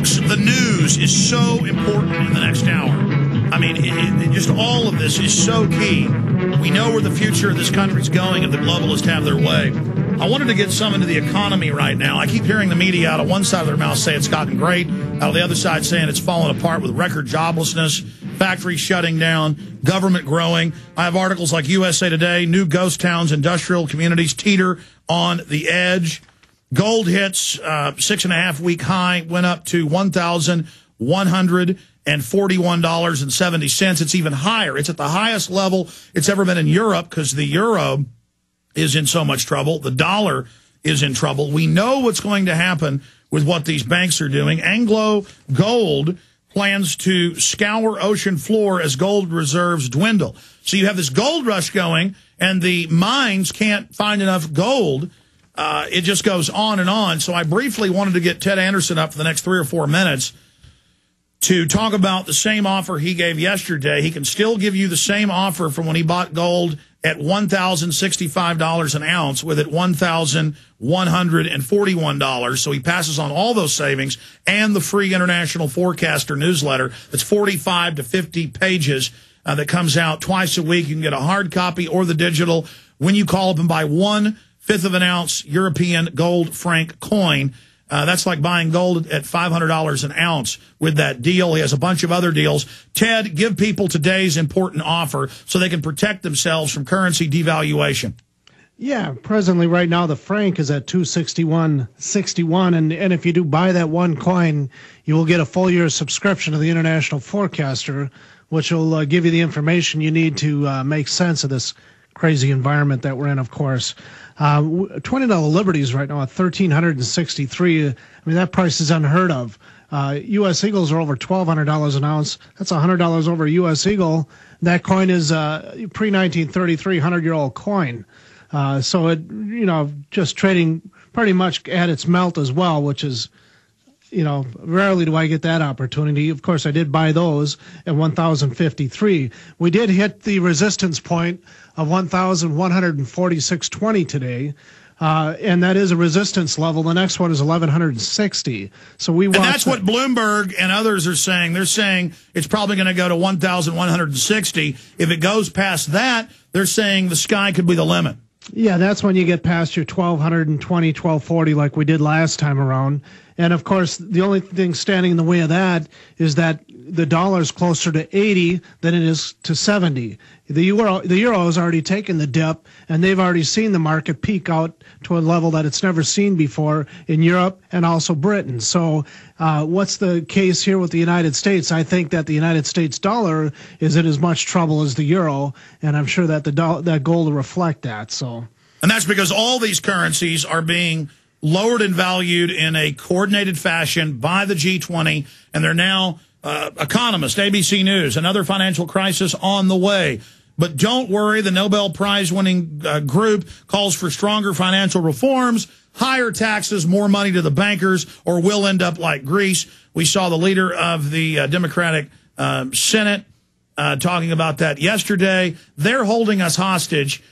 Folks, the news is so important in the next hour. I mean, just all of this is so key. We know where the future of this country's going if the globalists have their way. I wanted to get some into the economy right now. I keep hearing the media out of one side of their mouth say it's gotten great, out of the other side saying it's fallen apart with record joblessness, factories shutting down, government growing. I have articles like USA Today, new ghost towns, industrial communities teeter on the edge. Gold hits 6.5-week high, went up to $1,141.70. It's even higher. It's at the highest level it's ever been in Europe because the euro is in so much trouble. The dollar is in trouble. We know what's going to happen with what these banks are doing. Anglo Gold plans to scour ocean floor as gold reserves dwindle. So you have this gold rush going, and the mines can't find enough gold. It just goes on and on. So I briefly wanted to get Ted Anderson up for the next 3 or 4 minutes to talk about the same offer he gave yesterday. He can still give you the same offer from when he bought gold at $1,065 an ounce, with it $1,141. So he passes on all those savings and the free International Forecaster newsletter that's 45 to 50 pages that comes out twice a week. You can get a hard copy or the digital when you call up and buy 1/5 of an ounce European gold franc coin. That's like buying gold at $500 an ounce with that deal. He has a bunch of other deals. Ted, give people today's important offer so they can protect themselves from currency devaluation. Yeah, presently right now the franc is at 261.61, and if you do buy that one coin, you will get a full year subscription to the International Forecaster, which will give you the information you need to make sense of this crazy environment that we're in, of course. $20 Liberties right now at $1,363. I mean, that price is unheard of. U.S. Eagles are over $1,200 an ounce. That's $100 over a U.S. Eagle. That coin is pre-1933 100-year-old coin. So it, just trading pretty much at its melt as well, which is, rarely do I get that opportunity. Of course, I did buy those at 1,053. We did hit the resistance point of 1,146.20 today. And that is a resistance level. The next one is 1,160. So and that's what Bloomberg and others are saying. They're saying it's probably going to go to 1,160. If it goes past that, they're saying the sky could be the limit. Yeah, that's when you get past your 1,220, 1,240 like we did last time around. And, of course, the only thing standing in the way of that is that the dollar is closer to 80 than it is to 70. The euro has already taken the dip, and they've already seen the market peak out to a level that it's never seen before in Europe and also Britain. So what's the case here with the United States? I think that the United States dollar is in as much trouble as the euro, and I'm sure that that gold will reflect that. So, and that's because all these currencies are being lowered and valued in a coordinated fashion by the G20, and they're now economists, ABC News, another financial crisis on the way. But don't worry, the Nobel Prize-winning group calls for stronger financial reforms, higher taxes, more money to the bankers, or we'll end up like Greece. We saw the leader of the Democratic Senate talking about that yesterday. They're holding us hostage.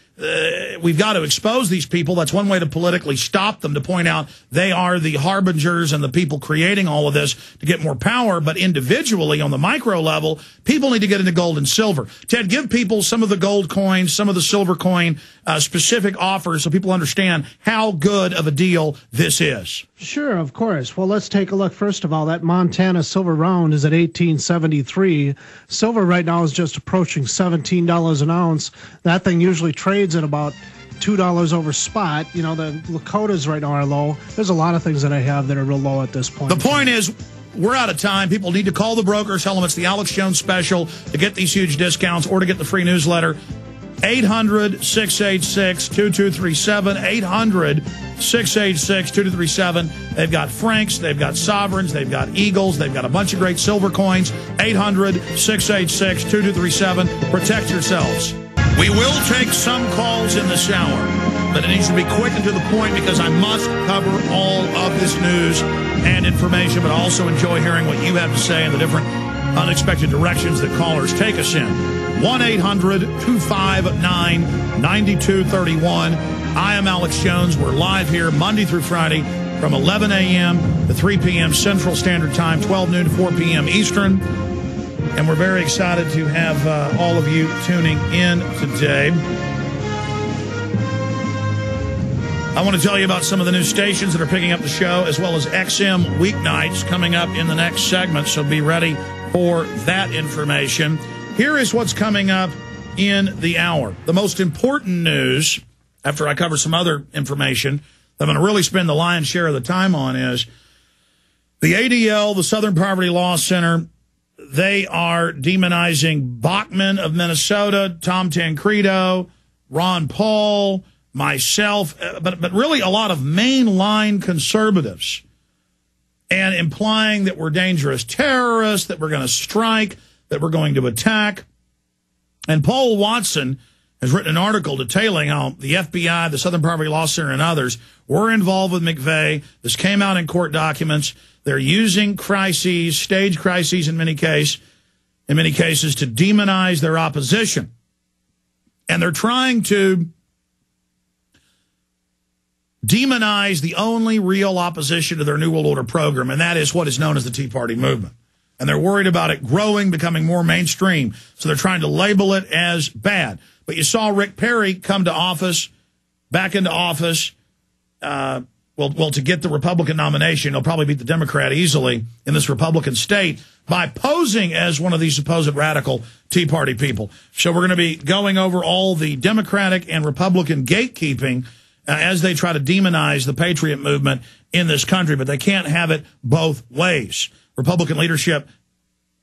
We've got to expose these people. That's one way to politically stop them, to point out they are the harbingers and the people creating all of this to get more power. But individually, on the micro level, people need to get into gold and silver. Ted, give people some of the gold coins, some of the silver coin specific offers so people understand how good of a deal this is. Sure, of course. Well, let's take a look. First of all, that Montana silver round is at $18.73. Silver right now is just approaching $17 an ounce. That thing usually trades at about $2 over spot. The Lakotas right now are low. There's a lot of things that I have that are real low at this point. The point is, we're out of time. People need to call the brokers, tell them it's the Alex Jones special to get these huge discounts or to get the free newsletter. 800-686-2237, 800-686-2237. They've got francs, they've got sovereigns, they've got eagles, they've got a bunch of great silver coins. 800-686-2237. Protect yourselves. We will take some calls in the shower, but it needs to be quick and to the point because I must cover all of this news and information, but also enjoy hearing what you have to say in the different unexpected directions that callers take us in. 1-800-259-9231. I am Alex Jones. We're live here Monday through Friday from 11 a.m. at 3 p.m. Central Standard Time, 12 noon to 4 p.m. Eastern. And we're very excited to have all of you tuning in today. I want to tell you about some of the new stations that are picking up the show, as well as XM weeknights coming up in the next segment, so be ready for that information. Here is what's coming up in the hour. The most important news, after I cover some other information that I'm going to really spend the lion's share of the time on, is the ADL, the Southern Poverty Law Center. They are demonizing Bachman of Minnesota, Tom Tancredo, Ron Paul, myself, but really a lot of mainline conservatives, and implying that we're dangerous terrorists, that we're going to strike, that we're going to attack. And Paul Watson has written an article detailing how the FBI, the Southern Poverty Law Center, and others were involved with McVeigh. This came out in court documents. They're using crises, stage crises in many cases, to demonize their opposition. And they're trying to demonize the only real opposition to their New World Order program, and that is what is known as the Tea Party movement. And they're worried about it growing, becoming more mainstream, so they're trying to label it as bad. But you saw Rick Perry come to office, back into office, well, to get the Republican nomination. He'll probably beat the Democrat easily in this Republican state by posing as one of these supposed radical Tea Party people. So we're going to be going over all the Democratic and Republican gatekeeping as they try to demonize the patriot movement in this country. But they can't have it both ways. Republican leadership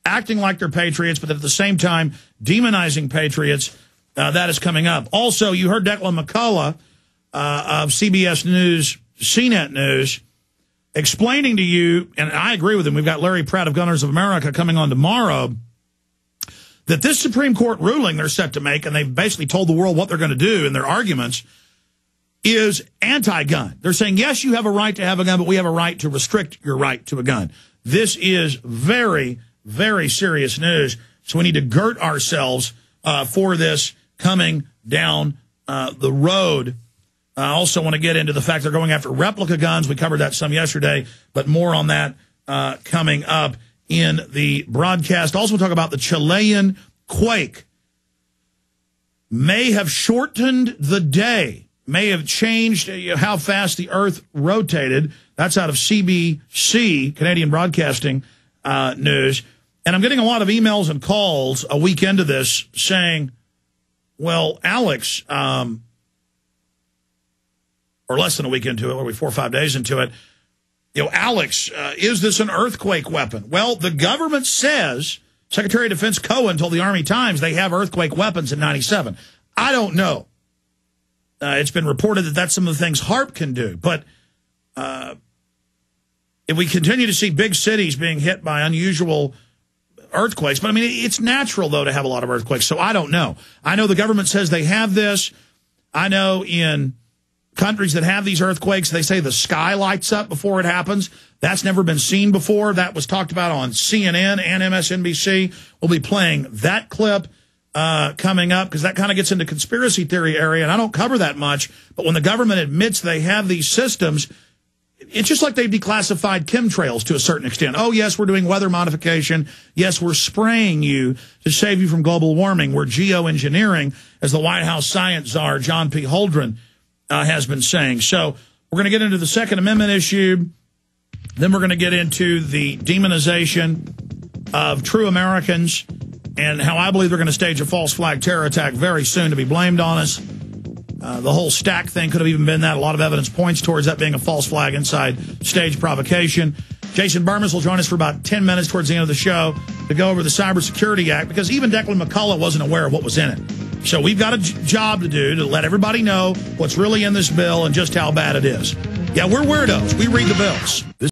acting like they're patriots, but at the same time demonizing patriots. That is coming up. Also, you heard Declan McCullagh of CBS News, CNET News, explaining to you, and I agree with him, we've got Larry Pratt of Gunners of America coming on tomorrow, that this Supreme Court ruling they're set to make, and they've basically told the world what they're going to do in their arguments, is anti-gun. They're saying, yes, you have a right to have a gun, but we have a right to restrict your right to a gun. This is very, very serious news, so we need to girt ourselves for this coming down the road. I also want to get into the fact they're going after replica guns. We covered that some yesterday, but more on that coming up in the broadcast. Also talk about the Chilean quake. May have shortened the day, may have changed how fast the Earth rotated. That's out of CBC, Canadian Broadcasting News. And I'm getting a lot of emails and calls a week into this saying, well, Alex, or less than a week into it, or 4 or 5 days into it, Alex, is this an earthquake weapon? Well, the government says, Secretary of Defense Cohen told the Army Times they have earthquake weapons in 97. I don't know. It's been reported that that's some of the things HARP can do. But if we continue to see big cities being hit by unusual earthquakes, but I mean, it's natural, though, to have a lot of earthquakes, so I don't know. I know the government says they have this. I know in countries that have these earthquakes, they say the sky lights up before it happens. That's never been seen before. That was talked about on CNN and MSNBC. We'll be playing that clip coming up because that kind of gets into conspiracy theory area, and I don't cover that much. But when the government admits they have these systems, it's just like they've declassified chemtrails to a certain extent. Oh, yes, we're doing weather modification. Yes, we're spraying you to save you from global warming. We're geoengineering, as the White House science czar, John P. Holdren, has been saying. So we're going to get into the Second Amendment issue. Then we're going to get into the demonization of true Americans and how I believe they're going to stage a false flag terror attack very soon to be blamed on us. The whole stack thing could have even been that. A lot of evidence points towards that being a false flag inside stage provocation. Jason Burmis will join us for about 10 minutes towards the end of the show to go over the Cybersecurity Act, because even Declan McCullagh wasn't aware of what was in it. So we've got a job to do to let everybody know what's really in this bill and just how bad it is. Yeah, we're weirdos. We read the bills.